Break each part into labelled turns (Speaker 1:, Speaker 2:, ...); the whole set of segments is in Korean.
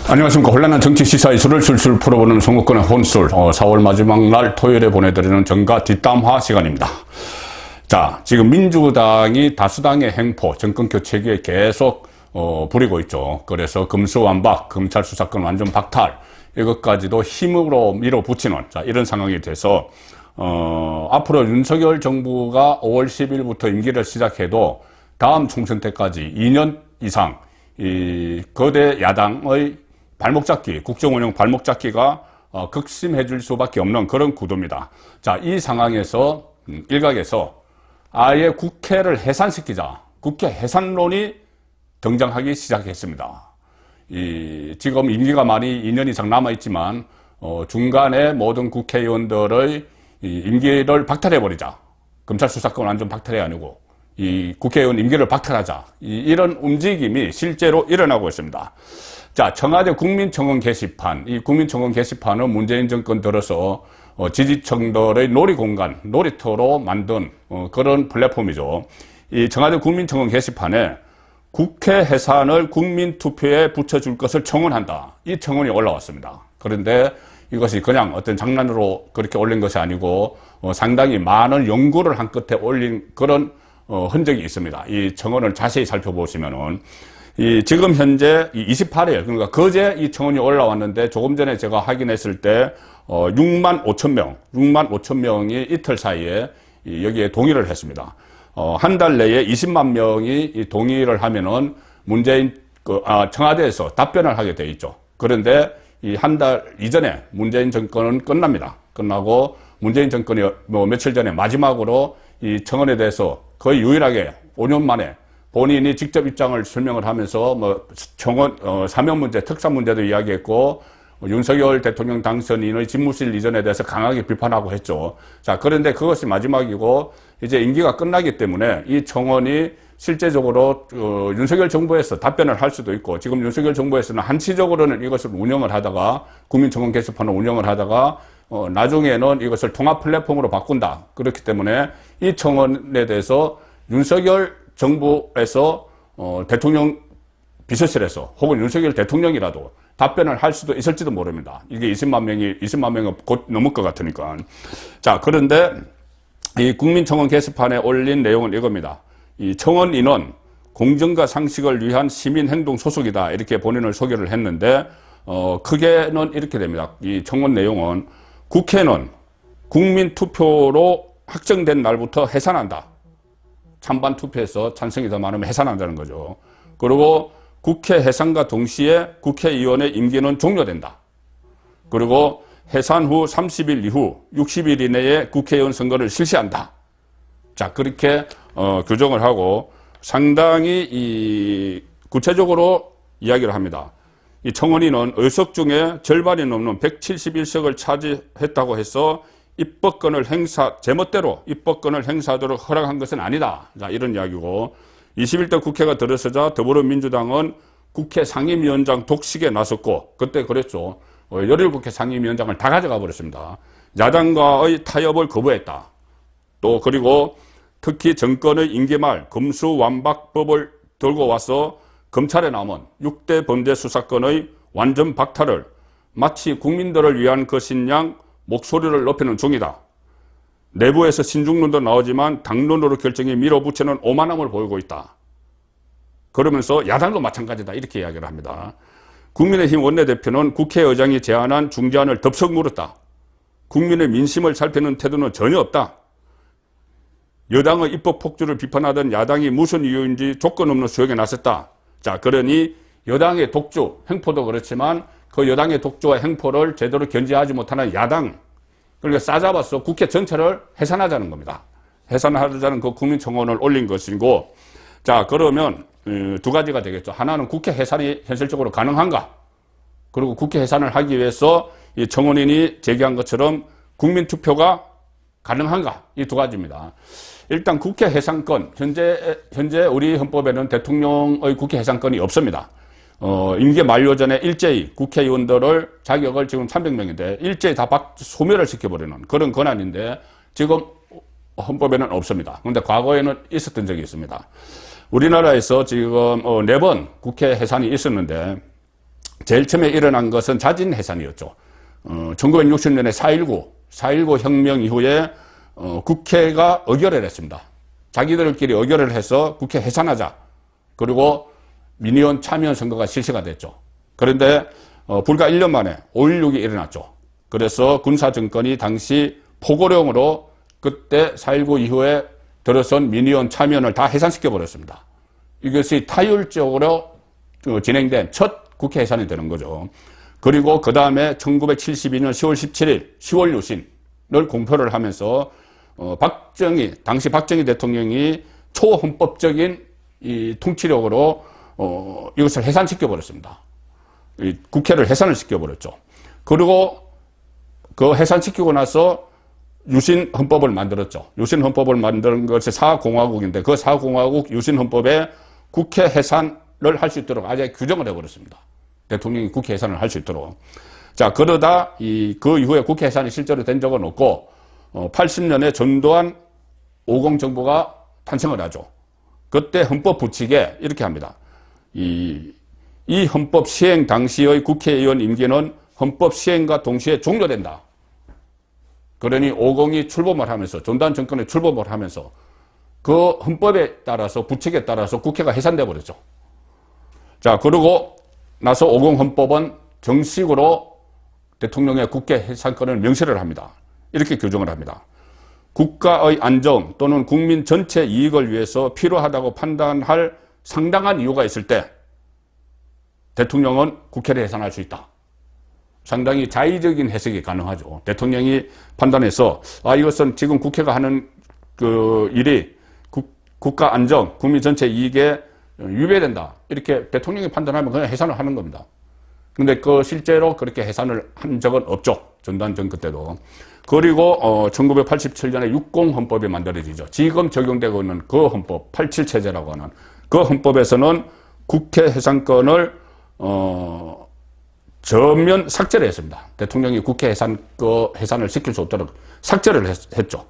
Speaker 1: 안녕하십니까. 혼란한 정치 시사 이슈를 술술 풀어보는 송국권의 혼술. 4월 마지막 날 토요일에 보내드리는 정가 뒷담화 시간입니다. 자, 지금 민주당이 다수당의 행포, 정권 교체기에 계속 부리고 있죠. 그래서 금수완박, 검찰 수사권 완전 박탈, 이것까지도 힘으로 밀어붙이는, 자, 이런 상황이 돼서 앞으로 윤석열 정부가 5월 10일부터 임기를 시작해도 다음 총선 때까지 2년 이상 이 거대 야당의 발목 잡기, 국정 운영 발목 잡기가 극심해 줄 수밖에 없는 그런 구도입니다. 자, 이 상황에서 일각에서 아예 국회를 해산시키자, 국회 해산론이 등장하기 시작했습니다. 지금 임기가 많이 2년 이상 남아있지만 중간에 모든 국회의원들의 임기를 박탈해버리자. 검찰 수사권 완전 박탈이 아니고 이 국회의원 임기를 박탈하자. 이런 움직임이 실제로 일어나고 있습니다. 자, 청와대 국민청원 게시판. 이 국민청원 게시판은 문재인 정권 들어서 지지층들의 놀이공간, 놀이터로 만든 그런 플랫폼이죠. 이 청와대 국민청원 게시판에 국회 해산을 국민투표에 붙여줄 것을 청원한다. 이 청원이 올라왔습니다. 그런데 이것이 그냥 어떤 장난으로 그렇게 올린 것이 아니고 상당히 많은 연구를 한 끝에 올린 그런 흔적이 있습니다. 이 청원을 자세히 살펴보시면은 지금 현재 28일, 그러니까 그제 이 청원이 올라왔는데 조금 전에 제가 확인했을 때 6만 5천 명이 이틀 사이에 여기에 동의를 했습니다. 한 달 내에 20만 명이 동의를 하면은 문재인 청와대에서 답변을 하게 돼 있죠. 그런데 이 한 달 이전에 문재인 정권은 끝납니다. 끝나고 문재인 정권이 며칠 전에 마지막으로 이 청원에 대해서 거의 유일하게 5년 만에 본인이 직접 입장을 설명을 하면서 청원 사면 문제, 특사 문제도 이야기했고 윤석열 대통령 당선인의 집무실 이전에 대해서 강하게 비판하고 했죠. 자, 그런데 그것이 마지막이고 이제 임기가 끝나기 때문에 이 청원이 실제적으로 윤석열 정부에서 답변을 할 수도 있고 지금 윤석열 정부에서는 한시적으로는 이것을 운영을 하다가 국민청원 게시판을 운영을 하다가 나중에는 이것을 통합 플랫폼으로 바꾼다. 그렇기 때문에 이 청원에 대해서 윤석열 정부에서 대통령 비서실에서 혹은 윤석열 대통령이라도 답변을 할 수도 있을지도 모릅니다. 이게 20만 명이 곧 넘을 것 같으니까. 자, 그런데 이 국민청원 게시판에 올린 내용은 이겁니다. 이 청원인은 공정과 상식을 위한 시민행동 소속이다. 이렇게 본인을 소개를 했는데, 크게는 이렇게 됩니다. 이 청원 내용은 국회는 국민투표로 확정된 날부터 해산한다. 찬반 투표에서 찬성이 더 많으면 해산한다는 거죠. 그리고 국회 해산과 동시에 국회의원의 임기는 종료된다. 그리고 해산 후 30일 이후 60일 이내에 국회의원 선거를 실시한다. 자, 그렇게 규정을 하고 상당히 구체적으로 이야기를 합니다. 이 청원인은 의석 중에 절반이 넘는 171석을 차지했다고 해서 입법권을 제멋대로 입법권을 행사하도록 허락한 것은 아니다. 자, 이런 이야기고 21대 국회가 들어서자 더불어민주당은 국회 상임위원장 독식에 나섰고 그때 그랬죠. 17국회 상임위원장을 다 가져가 버렸습니다. 야당과의 타협을 거부했다. 또 그리고 특히 정권의 임기 말 검수완박법을 들고 와서 검찰에 남은 6대 범죄 수사권의 완전 박탈을 마치 국민들을 위한 것인 양 목소리를 높이는 중이다. 내부에서 신중론도 나오지만 당론으로 결정이 밀어붙이는 오만함을 보이고 있다. 그러면서 야당도 마찬가지다. 이렇게 이야기를 합니다. 국민의힘 원내대표는 국회의장이 제안한 중재안을 덥석 물었다. 국민의 민심을 살피는 태도는 전혀 없다. 여당의 입법 폭주를 비판하던 야당이 무슨 이유인지 조건 없는 수용에 나섰다. 자, 그러니 여당의 독주, 행포도 그렇지만 그 여당의 독주와 행포를 제대로 견제하지 못하는 야당, 그러니까 싸잡아서 국회 전체를 해산하자는 겁니다. 해산하자는 그 국민청원을 올린 것이고, 자, 그러면 두 가지가 되겠죠. 하나는 국회 해산이 현실적으로 가능한가? 그리고 국회 해산을 하기 위해서 이 청원인이 제기한 것처럼 국민투표가 가능한가? 이 두 가지입니다. 일단 국회 해산권, 현재 우리 헌법에는 대통령의 국회 해산권이 없습니다. 임기 만료 전에 일제히 국회의원들을 자격을 지금 300명인데 일제히 다 소멸을 시켜버리는 그런 권한인데 지금 헌법에는 없습니다. 그런데 과거에는 있었던 적이 있습니다. 우리나라에서 지금 4번 국회 해산이 있었는데 제일 처음에 일어난 것은 자진 해산이었죠. 1960년에 4.19 혁명 이후에 국회가 의결을 했습니다. 자기들끼리 의결을 해서 국회 해산하자. 그리고 민의원 참여원 선거가 실시가 됐죠. 그런데 불과 1년 만에 5.16이 일어났죠. 그래서 군사정권이 당시 포고령으로 그때 4.19 이후에 들어선 민의원 참여원을 다 해산시켜 버렸습니다. 이것이 타율적으로 진행된 첫 국회 해산이 되는 거죠. 그리고 그 다음에 1972년 10월 17일 10월 유신을 공표를 하면서 당시 박정희 대통령이 초헌법적인 이 통치력으로 이것을 해산시켜 버렸습니다. 국회를 해산을 시켜 버렸죠. 그리고 그 해산시키고 나서 유신헌법을 만들었죠. 유신헌법을 만든 것이 사공화국인데 그 사공화국 유신헌법에 국회 해산을 할 수 있도록 아예 규정을 해버렸습니다. 대통령이 국회 해산을 할 수 있도록. 자, 그러다 그 이후에 국회 해산이 실제로 된 적은 없고 80년에 전두환 50 정부가 탄생을 하죠. 그때 헌법 부칙에 이렇게 합니다. 이 헌법 시행 당시의 국회의원 임기는 헌법 시행과 동시에 종료된다. 그러니 50이 출범을 하면서 전두환 정권에 출범을 하면서 그 헌법에 따라서 부칙에 따라서 국회가 해산돼 버렸죠. 자, 그러고 나서 50 헌법은 정식으로 대통령의 국회 해산권을 명시를 합니다. 이렇게 규정을 합니다. 국가의 안정 또는 국민 전체 이익을 위해서 필요하다고 판단할 상당한 이유가 있을 때 대통령은 국회를 해산할 수 있다. 상당히 자의적인 해석이 가능하죠. 대통령이 판단해서 이것은 지금 국회가 하는 그 일이 국가 안정, 국민 전체 이익에 위배된다. 이렇게 대통령이 판단하면 그냥 해산을 하는 겁니다. 근데 실제로 그렇게 해산을 한 적은 없죠. 전두환 정권 때도. 그리고 1987년에 60 헌법이 만들어지죠. 지금 적용되고 있는 그 헌법, 87체제라고 하는 그 헌법에서는 국회 해산권을 전면 삭제를 했습니다. 대통령이 국회 해산을 시킬 수 없도록 삭제를 했죠.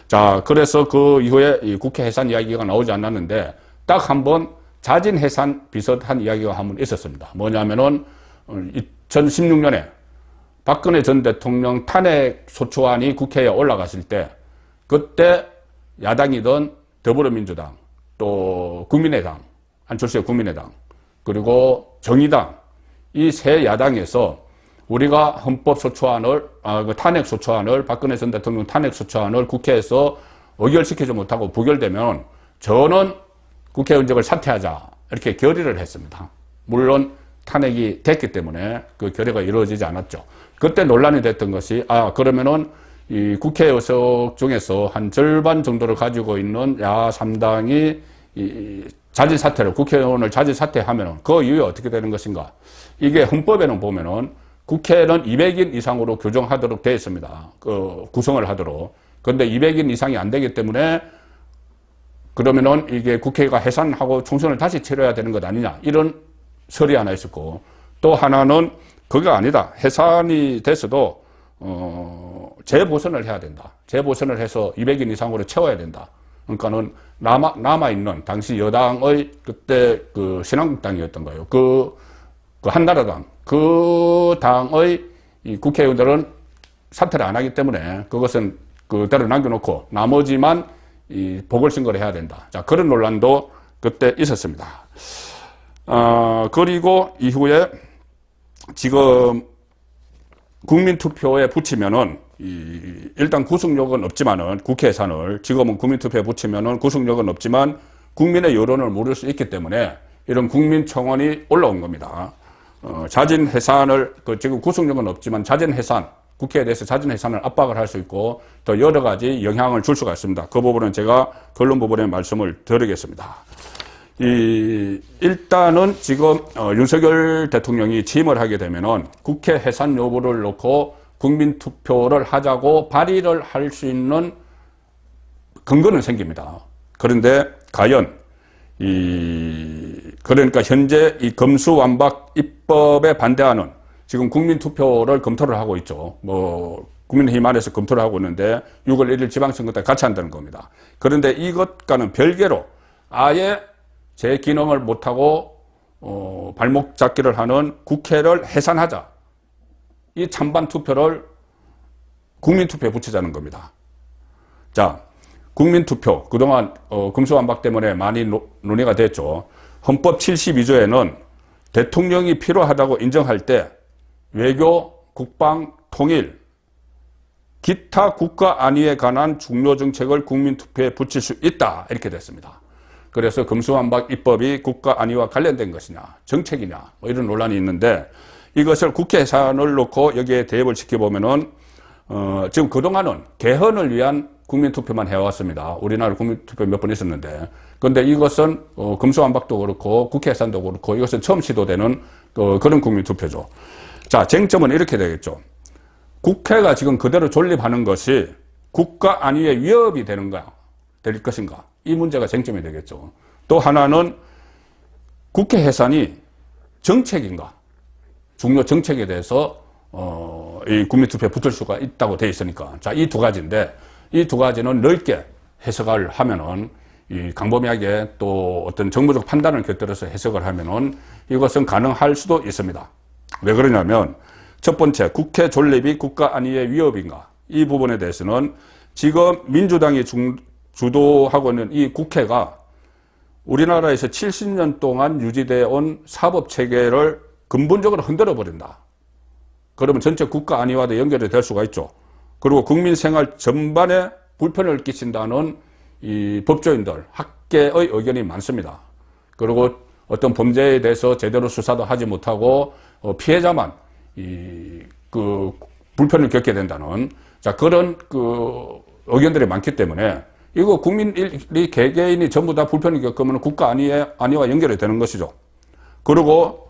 Speaker 1: 자, 그래서 그 이후에 이 국회 해산 이야기가 나오지 않았는데 딱 한 번 자진 해산 비슷한 이야기가 한 번 있었습니다. 뭐냐면은 2016년에 박근혜 전 대통령 탄핵 소추안이 국회에 올라갔을 때 그때 야당이던 더불어민주당 또 국민의당, 안철수의 국민의당 그리고 정의당 이 세 야당에서 우리가 헌법소추안을 그 탄핵소추안을 박근혜 전 대통령 탄핵소추안을 국회에서 의결시키지 못하고 부결되면 저는 국회의원직을 사퇴하자 이렇게 결의를 했습니다. 물론 탄핵이 됐기 때문에 그 결의가 이루어지지 않았죠. 그때 논란이 됐던 것이 그러면은 이 국회 의석 중에서 한 절반 정도를 가지고 있는 야 3당이 자진 사퇴를 국회의원을 자진 사퇴하면은 그 이후에 어떻게 되는 것인가? 이게 헌법에는 보면은 국회는 200인 이상으로 규정하도록 되어 있습니다. 구성을 하도록. 그런데 200인 이상이 안 되기 때문에 그러면은 이게 국회가 해산하고 총선을 다시 치러야 되는 것 아니냐. 이런 설이 하나 있었고 또 하나는 그거 아니다. 해산이 됐어도 재보선을 해야 된다. 재보선을 해서 200인 이상으로 채워야 된다. 그러니까는 남아있는 당시 여당의 그때 그 신한국당이었던가요. 그 한나라당 그 당의 이 국회의원들은 사퇴를 안 하기 때문에 그것은 그대로 남겨놓고 나머지만 이 보궐선거를 해야 된다. 자, 그런 논란도 그때 있었습니다. 그리고 이후에 지금 국민투표에 붙이면은 일단 구속력은 없지만은 국회 해산을 지금은 국민투표에 붙이면은 구속력은 없지만 국민의 여론을 모를 수 있기 때문에 이런 국민청원이 올라온 겁니다. 자진 해산을 지금 구속력은 없지만 자진 해산 국회에 대해서 자진 해산을 압박을 할 수 있고 또 여러 가지 영향을 줄 수가 있습니다. 그 부분은 제가 결론 부분에 말씀을 드리겠습니다. 일단은 지금 윤석열 대통령이 취임을 하게 되면은 국회 해산 여부를 놓고 국민투표를 하자고 발의를 할 수 있는 근거는 생깁니다. 그런데 과연 그러니까 현재 이 검수완박 입법에 반대하는 지금 국민투표를 검토를 하고 있죠. 국민의힘 안에서 검토를 하고 있는데 6월 1일 지방선거 때 같이 한다는 겁니다. 그런데 이것과는 별개로 아예 제 기능을 못하고 발목 잡기를 하는 국회를 해산하자. 이 찬반 투표를 국민투표에 붙이자는 겁니다. 자, 국민투표. 그동안 금수완박 때문에 많이 논의가 됐죠. 헌법 72조에는 대통령이 필요하다고 인정할 때 외교, 국방, 통일, 기타 국가 안위에 관한 중요 정책을 국민투표에 붙일 수 있다. 이렇게 됐습니다. 그래서 금수완박 입법이 국가 안위와 관련된 것이냐, 정책이냐, 뭐 이런 논란이 있는데 이것을 국회 해산을 놓고 여기에 대입을 시켜보면은, 지금 그동안은 개헌을 위한 국민투표만 해왔습니다. 우리나라 국민투표 몇 번 있었는데. 그런데 이것은, 금수완박도 그렇고 국회 해산도 그렇고 이것은 처음 시도되는 그런 국민투표죠. 자, 쟁점은 이렇게 되겠죠. 국회가 지금 그대로 존립하는 것이 국가 안위에 위협이 될 것인가? 이 문제가 쟁점이 되겠죠. 또 하나는 국회 해산이 정책인가? 중요 정책에 대해서 이 국민투표에 붙을 수가 있다고 되어 있으니까. 자, 이 두 가지인데 이 두 가지는 넓게 해석을 하면은 이 광범위하게 또 어떤 정무적 판단을 곁들여서 해석을 하면은 이것은 가능할 수도 있습니다. 왜 그러냐면 첫 번째, 국회 존립이 국가 안위의 위협인가? 이 부분에 대해서는 지금 민주당이 주도하고 있는 이 국회가 우리나라에서 70년 동안 유지되어 온 사법체계를 근본적으로 흔들어 버린다. 그러면 전체 국가 안위와도 연결이 될 수가 있죠. 그리고 국민 생활 전반에 불편을 끼친다는 이 법조인들, 학계의 의견이 많습니다. 그리고 어떤 범죄에 대해서 제대로 수사도 하지 못하고 피해자만 불편을 겪게 된다는, 자, 그런 의견들이 많기 때문에 이거 국민이 개개인이 전부 다 불편을 겪으면 국가 안위와 연결이 되는 것이죠. 그리고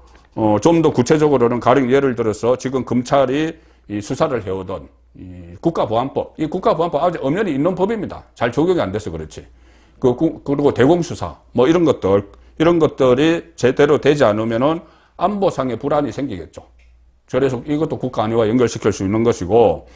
Speaker 1: 좀 더 구체적으로는 가령 예를 들어서 지금 검찰이 이 수사를 해오던 이 국가보안법, 이 국가보안법 아주 엄연히 있는 법입니다. 잘 적용이 안 돼서 그렇지. 그리고 대공수사 뭐 이런 것들이 제대로 되지 않으면은 안보상의 불안이 생기겠죠. 그래서 이것도 국가 안위와 연결시킬 수 있는 것이고,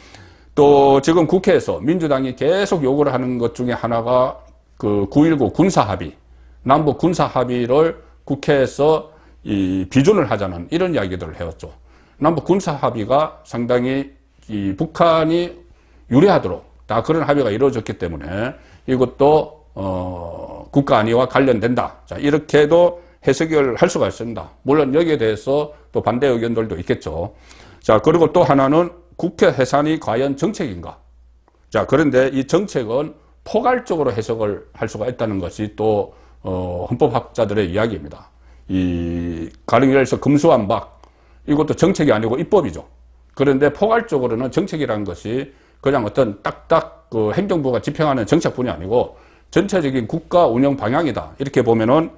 Speaker 1: 또 지금 국회에서 민주당이 계속 요구를 하는 것 중에 하나가 9.19 군사합의, 남북 군사합의를 국회에서 비준을 하자는 이런 이야기들을 해왔죠. 남북 군사합의가 상당히 북한이 유리하도록 다 그런 합의가 이루어졌기 때문에 이것도 국가 안위와 관련된다. 자, 이렇게도 해석을 할 수가 있습니다. 물론 여기에 대해서 또 반대 의견들도 있겠죠. 자, 그리고 또 하나는 국회 해산이 과연 정책인가? 자, 그런데 이 정책은 포괄적으로 해석을 할 수가 있다는 것이 또 헌법학자들의 이야기입니다. 가령 예를 들어서 금수완박, 이것도 정책이 아니고 입법이죠. 그런데 포괄적으로는 정책이라는 것이 그냥 어떤 딱딱 행정부가 집행하는 정책뿐이 아니고 전체적인 국가 운영 방향이다. 이렇게 보면은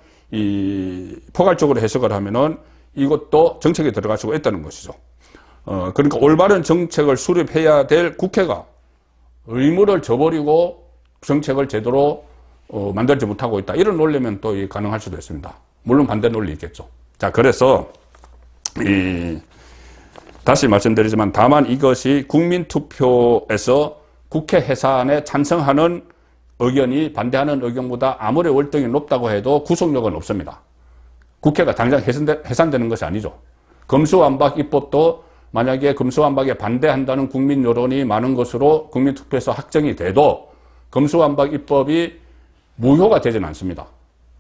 Speaker 1: 포괄적으로 해석을 하면은 이것도 정책에 들어갈 수가 있다는 것이죠. 그러니까 올바른 정책을 수립해야 될 국회가 의무를 저버리고 정책을 제대로 만들지 못하고 있다. 이런 논리면 또 가능할 수도 있습니다. 물론 반대 논리 있겠죠. 자, 그래서 다시 말씀드리지만 다만 이것이 국민투표에서 국회 해산에 찬성하는 의견이 반대하는 의견보다 아무리 월등히 높다고 해도 구속력은 없습니다. 국회가 당장 해산되는 것이 아니죠. 금수완박 입법도 만약에 금수완박에 반대한다는 국민 여론이 많은 것으로 국민투표에서 확정이 돼도 금수완박 입법이 무효가 되지는 않습니다.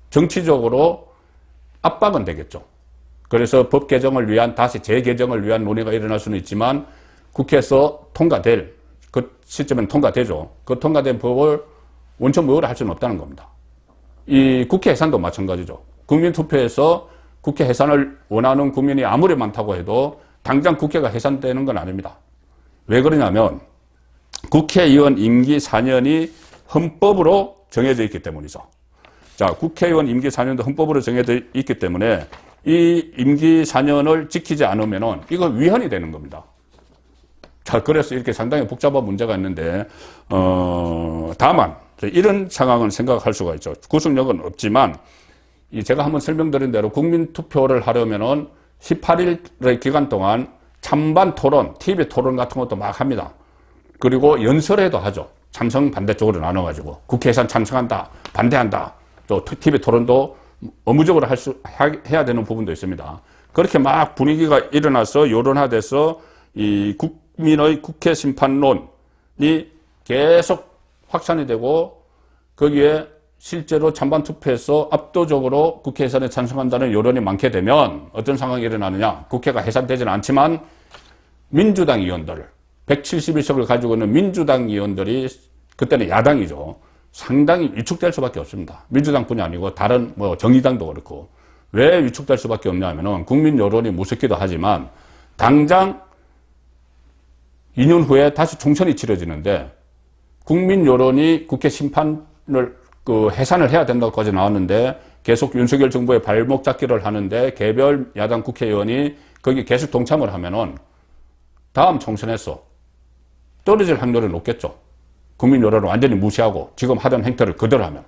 Speaker 1: 정치적으로 압박은 되겠죠. 그래서 법 개정을 위한, 다시 재개정을 위한 논의가 일어날 수는 있지만 국회에서 통과될, 그 시점에는 통과되죠. 그 통과된 법을 원천 무효로 할 수는 없다는 겁니다. 이 국회 해산도 마찬가지죠. 국민투표에서 국회 해산을 원하는 국민이 아무리 많다고 해도 당장 국회가 해산되는 건 아닙니다. 왜 그러냐면 국회의원 임기 4년이 헌법으로 정해져 있기 때문이죠. 자, 국회의원 임기 4년도 헌법으로 정해져 있기 때문에 이 임기 4년을 지키지 않으면은 이거 위헌이 되는 겁니다. 자, 그래서 이렇게 상당히 복잡한 문제가 있는데, 다만, 이런 상황은 생각할 수가 있죠. 구속력은 없지만, 제가 한번 설명드린 대로 국민투표를 하려면은 18일의 기간 동안 찬반 토론, TV 토론 같은 것도 막 합니다. 그리고 연설회도 하죠. 찬성 반대 쪽으로 나눠가지고 국회 해산 찬성한다, 반대한다. 또 TV 토론도 의무적으로 해야 되는 부분도 있습니다. 그렇게 막 분위기가 일어나서 여론화돼서 이 국민의 국회 심판론이 계속 확산이 되고 거기에 실제로 찬반 투표에서 압도적으로 국회 해산에 찬성한다는 여론이 많게 되면 어떤 상황이 일어나느냐. 국회가 해산되지는 않지만 민주당 의원들, 171석을 가지고 있는 민주당 의원들이 그때는 야당이죠. 상당히 위축될 수밖에 없습니다. 민주당뿐이 아니고 다른 뭐 정의당도 그렇고. 왜 위축될 수밖에 없냐 하면은 국민 여론이 무섭기도 하지만 당장 2년 후에 다시 총선이 치러지는데 국민 여론이 국회 심판을 해산을 해야 된다고까지 나왔는데 계속 윤석열 정부의 발목 잡기를 하는데 개별 야당 국회의원이 거기 계속 동참을 하면은 다음 총선에서 떨어질 확률이 높겠죠. 국민 여론을 완전히 무시하고 지금 하던 행태를 그대로 하면.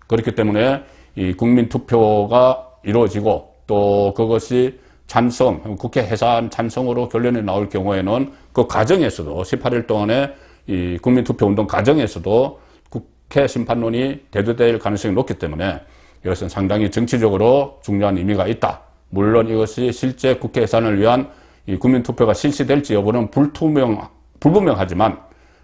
Speaker 1: 그렇기 때문에 이 국민 투표가 이루어지고 또 그것이 찬성, 국회 해산 찬성으로 결론이 나올 경우에는 그 과정에서도 18일 동안의 이 국민 투표 운동 과정에서도 국회 심판론이 대두될 가능성이 높기 때문에 이것은 상당히 정치적으로 중요한 의미가 있다. 물론 이것이 실제 국회 해산을 위한 이 국민투표가 실시될지 여부는 불분명하지만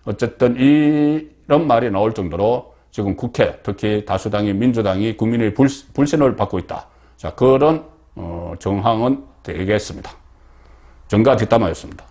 Speaker 1: 어쨌든 이런 말이 나올 정도로 지금 국회, 특히 다수당인 민주당이 국민의 불신을 받고 있다. 자, 그런 정황은 되겠습니다. 정가 뒷담화였습니다.